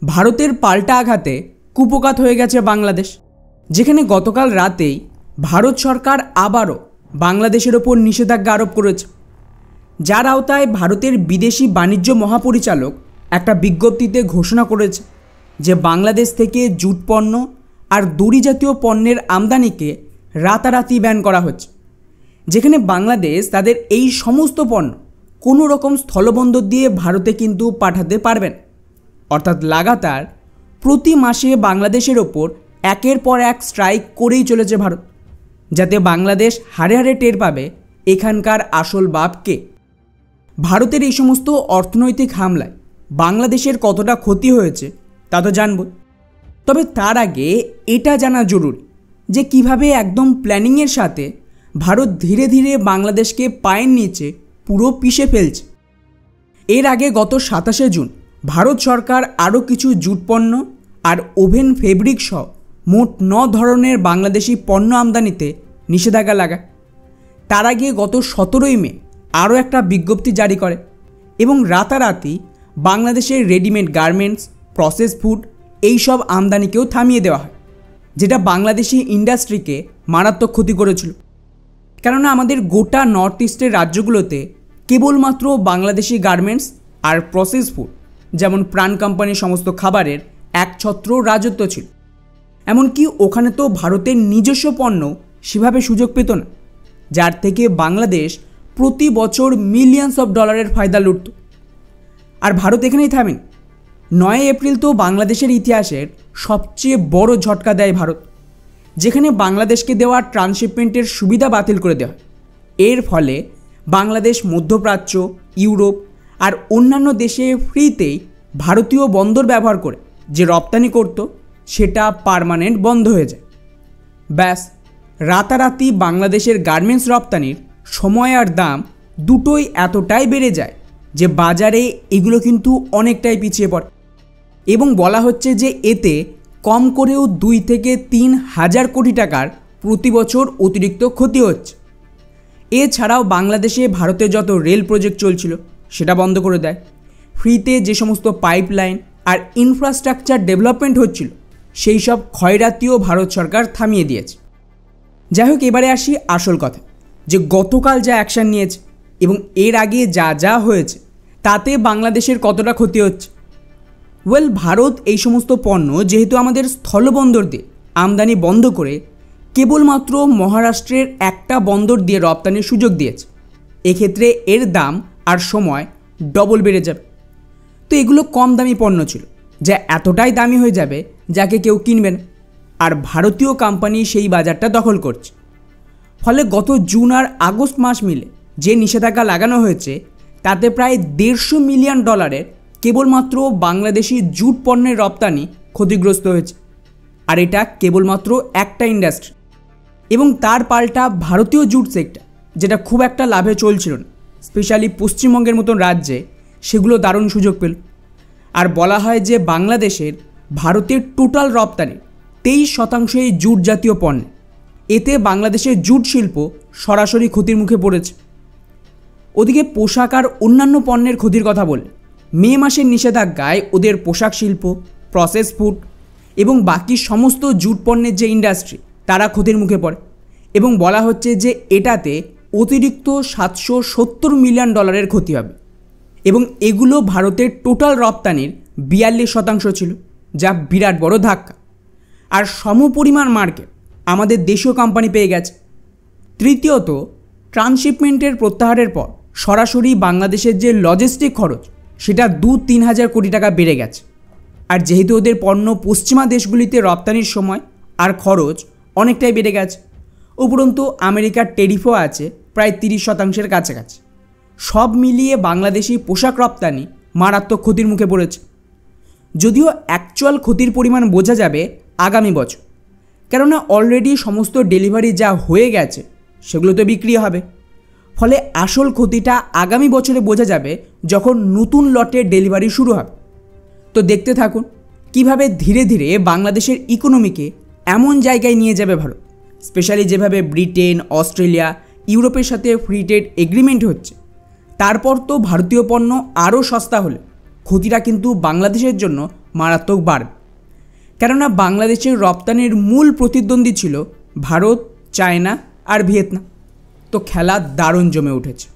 ভারতের পাল্টা আঘাতে কুপোকাত হয়ে গেছে বাংলাদেশ, যেখানে গতকাল রাতেই ভারত সরকার আবারও বাংলাদেশের ওপর নিষেধাজ্ঞা আরোপ করেছে, যার আওতায় ভারতের বিদেশি বাণিজ্য মহাপরিচালক একটা বিজ্ঞপ্তিতে ঘোষণা করেছে যে বাংলাদেশ থেকে জুট পণ্য আর দড়ি জাতীয় পণ্যের আমদানিকে রাতারাতি ব্যান করা হচ্ছে, যেখানে বাংলাদেশ তাদের এই সমস্ত পণ্য কোনো রকম স্থলবন্দর দিয়ে ভারতে কিন্তু পাঠাতে পারবেন। অর্থাৎ লাগাতার প্রতি মাসে বাংলাদেশের ওপর একের পর এক স্ট্রাইক করেই চলেছে ভারত, যাতে বাংলাদেশ হাড়ে হাড়ে টের পাবে এখানকার আসল বাপ কে। ভারতের এই সমস্ত অর্থনৈতিক হামলায় বাংলাদেশের কতটা ক্ষতি হয়েছে তা তো জানব, তবে তার আগে এটা জানা জরুরি যে কিভাবে একদম প্ল্যানিংয়ের সাথে ভারত ধীরে ধীরে বাংলাদেশকে পায়ের নিচে পুরো পিষে ফেলছে। এর আগে গত 27শে জুন ভারত সরকার আরও কিছু জুট পণ্য আর ওভেন ফেব্রিক সহ মোট 9 ধরনের বাংলাদেশি পণ্য আমদানিতে নিষেধাজ্ঞা লাগায়। তার আগে গত 17ই মে আরও একটা বিজ্ঞপ্তি জারি করে এবং রাতারাতি বাংলাদেশের রেডিমেড গার্মেন্টস, প্রসেস ফুড এইসব আমদানিকেও থামিয়ে দেওয়া হয়, যেটা বাংলাদেশি ইন্ডাস্ট্রিকে মারাত্মক ক্ষতি করেছিল। কেননা আমাদের গোটা নর্থ ইস্টের রাজ্যগুলোতে কেবলমাত্র বাংলাদেশি গার্মেন্টস আর প্রসেস ফুড যেমন প্রাণ কোম্পানির সমস্ত খাবারের একছত্র রাজত্ব ছিল। এমনকি ওখানে তো ভারতের নিজস্ব পণ্য সেভাবে সুযোগ পেত না, যার থেকে বাংলাদেশ প্রতি বছর মিলিয়নস অফ ডলারের ফায়দা লুটত। আর ভারত এখানেই থামেন। 9 এপ্রিল তো বাংলাদেশের ইতিহাসের সবচেয়ে বড় ঝটকা দেয় ভারত, যেখানে বাংলাদেশকে দেওয়া ট্রান্সশিপমেন্টের সুবিধা বাতিল করে দেওয়া হয়। এর ফলে বাংলাদেশ মধ্যপ্রাচ্য, ইউরোপ আর অন্যান্য দেশে ফ্রিতেই ভারতীয় বন্দর ব্যবহার করে যে রপ্তানি করত সেটা পার্মানেন্ট বন্ধ হয়ে যায়। ব্যাস, রাতারাতি বাংলাদেশের গার্মেন্টস রপ্তানির সময় আর দাম দুটোই এতটাই বেড়ে যায় যে বাজারে এগুলো কিন্তু অনেকটাই পিছিয়ে পড়ে এবং বলা হচ্ছে যে এতে কম করেও 2 থেকে 3 হাজার কোটি টাকার প্রতি বছর অতিরিক্ত ক্ষতি হচ্ছে। এছাড়াও বাংলাদেশে ভারতের যত রেল প্রজেক্ট চলছিল সেটা বন্ধ করে দেয়। ফ্রিতে যে সমস্ত পাইপলাইন আর ইনফ্রাস্ট্রাকচার ডেভেলপমেন্ট হচ্ছিল সেই সব ক্ষয়রাতিও ভারত সরকার থামিয়ে দিয়েছে। যাই হোক, এবারে আসি আসল কথা, যে গতকাল যা অ্যাকশান নিয়েছে এবং এর আগে যা যা হয়েছে তাতে বাংলাদেশের কতটা ক্ষতি হচ্ছে। ভারত এই সমস্ত পণ্য যেহেতু আমাদের স্থলবন্দর দিয়ে আমদানি বন্ধ করে কেবলমাত্র মহারাষ্ট্রের একটা বন্দর দিয়ে রপ্তানির সুযোগ দিয়েছে, এক্ষেত্রে এর দাম আর সময় ডবল বেড়ে যাবে। তো এগুলো কম দামি পণ্য ছিল, যা এতটাই দামি হয়ে যাবে যাকে কেউ কিনবে না, আর ভারতীয় কোম্পানি সেই বাজারটা দখল করছে। ফলে গত জুন আর আগস্ট মাস মিলে যে নিষেধাজ্ঞা লাগানো হয়েছে তাতে প্রায় $150 মিলিয়ন কেবলমাত্র বাংলাদেশি জুট পণ্যের রপ্তানি ক্ষতিগ্রস্ত হয়েছে। আর এটা কেবলমাত্র একটা ইন্ডাস্ট্রি, এবং তার পাল্টা ভারতীয় জুট সেক্টর, যেটা খুব একটা লাভে চলছিল না, স্পেশালি পশ্চিমবঙ্গের মতন রাজ্যে, সেগুলো দারুণ সুযোগ পেল। আর বলা হয় যে বাংলাদেশের ভারতের টোটাল রপ্তানির 23% এই জুট জাতীয় পণ্য। এতে বাংলাদেশের জুট শিল্প সরাসরি ক্ষতির মুখে পড়েছে। ওদিকে পোশাক আর অন্যান্য পণ্যের ক্ষতির কথা বললে মে মাসের নিষেধাজ্ঞায় ওদের পোশাক শিল্প, প্রসেস ফুড এবং বাকি সমস্ত জুট পণ্যের যে ইন্ডাস্ট্রি তারা ক্ষতির মুখে পড়ে, এবং বলা হচ্ছে যে এটাতে অতিরিক্ত $770 মিলিয়ন ক্ষতি হবে। এবং এগুলো ভারতের টোটাল রপ্তানির 42% ছিল, যা বিরাট বড় ধাক্কা। আর সমপরিমাণ মার্কেট আমাদের দেশীয় কোম্পানি পেয়ে গেছে। তৃতীয়ত, ট্রান্সশিপমেন্টের প্রত্যাহারের পর সরাসরি বাংলাদেশের যে লজিস্টিক খরচ সেটা 2-3 হাজার কোটি টাকা বেড়ে গেছে। আর যেহেতু ওদের পণ্য পশ্চিমা দেশগুলিতে রপ্তানির সময় আর খরচ অনেকটাই বেড়ে গেছে, উপরন্তু আমেরিকার ট্যারিফও আছে প্রায় 30% কাছাকাছি। সব মিলিয়ে বাংলাদেশি পোশাক রপ্তানি মারাত্মক ক্ষতির মুখে পড়েছে। যদিও অ্যাকচুয়াল ক্ষতির পরিমাণ বোঝা যাবে আগামী বছর, কেননা অলরেডি সমস্ত ডেলিভারি যা হয়ে গেছে সেগুলো তো বিক্রি হবে। ফলে আসল ক্ষতিটা আগামী বছরে বোঝা যাবে যখন নতুন লটের ডেলিভারি শুরু হবে। তো দেখতে থাকুন কিভাবে ধীরে ধীরে বাংলাদেশের ইকোনমিকে এমন জায়গায় নিয়ে যাবে ভারত, স্পেশালি যেভাবে ব্রিটেন, অস্ট্রেলিয়া, ইউরোপের সাথে ফ্রি ট্রেড এগ্রিমেন্ট হচ্ছে। তারপর তো ভারতীয় পণ্য আরও সস্তা হলে ক্ষতিটা কিন্তু বাংলাদেশের জন্য মারাত্মক বাড়বে, কেননা বাংলাদেশের রপ্তানির মূল প্রতিদ্বন্দ্বী ছিল ভারত, চায়না আর ভিয়েতনাম। তো খেলা দারুণ জমে উঠেছে।